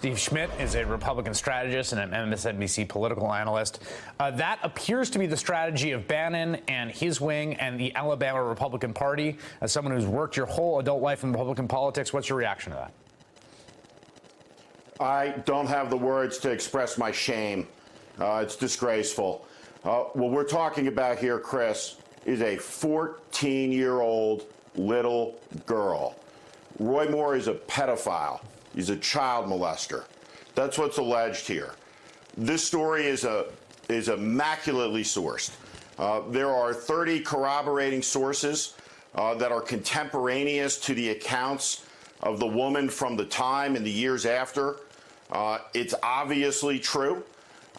Steve Schmidt is a Republican strategist and an MSNBC political analyst. That appears to be the strategy of Bannon and his wing and the Alabama Republican Party. As someone who's worked your whole adult life in Republican politics, what's your reaction to that? I don't have the words to express my shame. It's disgraceful. What we're talking about here, Chris, is a 14-year-old little girl. Roy Moore is a pedophile. He's a child molester. That's what's alleged here. This story is immaculately sourced. There are 30 corroborating sources that are contemporaneous to the accounts of the woman from the time and the years after. It's obviously true.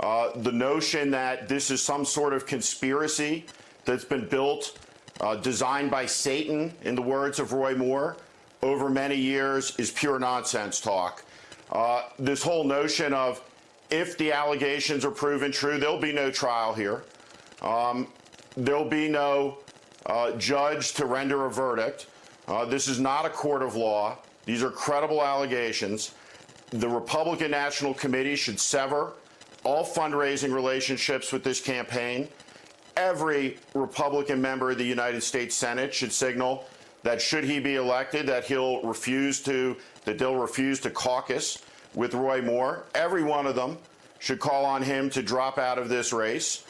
The notion that this is some sort of conspiracy that's been built, designed by Satan, in the words of Roy Moore, over many years is pure nonsense talk. This whole notion of if the allegations are proven true, there'll be no trial here. There'll be no judge to render a verdict. This is not a court of law. These are credible allegations. The Republican National Committee should sever all fundraising relationships with this campaign. Every Republican member of the United States Senate should signal that should he be elected, that they'll refuse to caucus with Roy Moore. Every one of them should call on him to drop out of this race.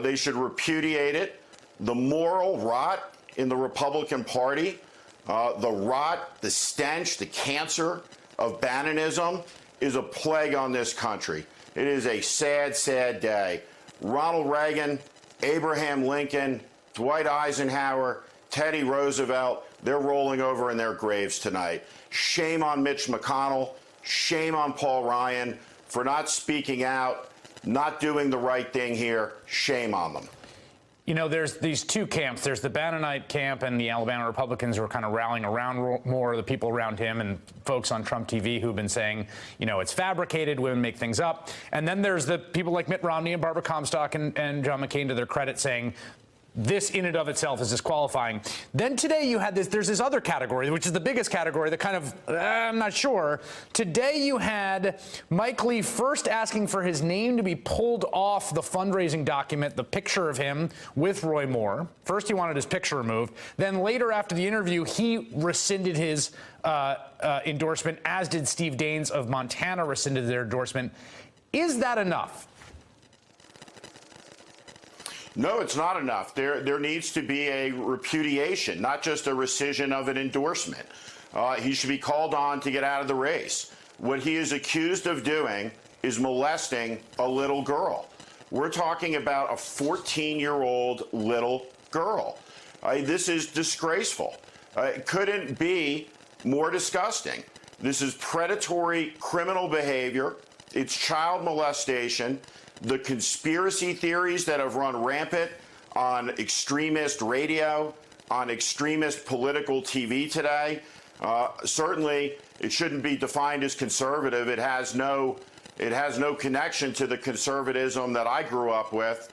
They should repudiate it. The moral rot in the Republican Party, the rot, the stench, the cancer of Bannonism is a plague on this country. It is a sad, sad day. Ronald Reagan, Abraham Lincoln, Dwight Eisenhower, Teddy Roosevelt, they're rolling over in their graves tonight. Shame on Mitch McConnell. Shame on Paul Ryan for not speaking out, not doing the right thing here. Shame on them. You know, there's these two camps. There's the Bannonite camp and the Alabama Republicans who are kind of rallying around more, the people around him and folks on Trump TV who've been saying, you know, it's fabricated, women make things up. And then there's the people like Mitt Romney and Barbara Comstock and John McCain, to their credit, saying this in and of itself is disqualifying. Then today you had this, there's this other category, which is the biggest category, that kind of, I'm not sure. Today you had Mike Lee first asking for his name to be pulled off the fundraising document, the picture of him with Roy Moore. First he wanted his picture removed. Then later, after the interview, he rescinded his endorsement, as did Steve Daines of Montana rescinded their endorsement. Is that enough? No, it's not enough. There needs to be a repudiation, not just a rescission of an endorsement. He should be called on to get out of the race. What he is accused of doing is molesting a little girl. We're talking about a 14-year-old little girl. This is disgraceful. It couldn't be more disgusting. This is predatory criminal behavior. It's child molestation. The conspiracy theories that have run rampant on extremist radio, on extremist political TV today, certainly it shouldn't be defined as conservative. It has no connection to the conservatism that I grew up with.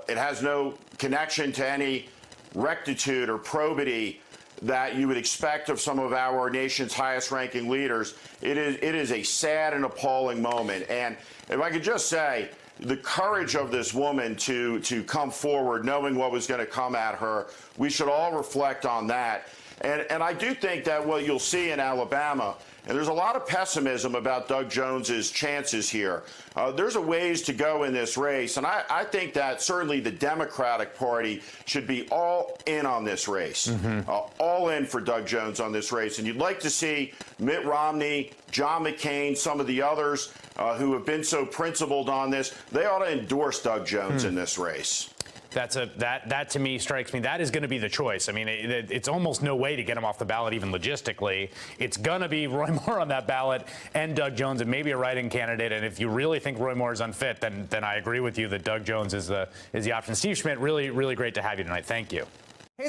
It has no connection to any rectitude or probity that you would expect of some of our nation's highest-ranking leaders. It is a sad and appalling moment. And if I could just say, the courage of this woman to come forward, knowing what was going to come at her, we should all reflect on that. And I do think that what you'll see in Alabama, and there's a lot of pessimism about Doug Jones's chances here. There's a ways to go in this race, and I think that certainly the Democratic Party should be all in on this race, all in for Doug Jones on this race. And you'd like to see Mitt Romney, John McCain, some of the others who have been so principled on this, they ought to endorse Doug Jones in this race. That to me strikes me. That is going to be the choice. I mean, it's almost no way to get him off the ballot, even logistically. It's going to be Roy Moore on that ballot and Doug Jones, and maybe a write-in candidate. And if you really think Roy Moore is unfit, then I agree with you that Doug Jones is the option. Steve Schmidt, really, really great to have you tonight. Thank you.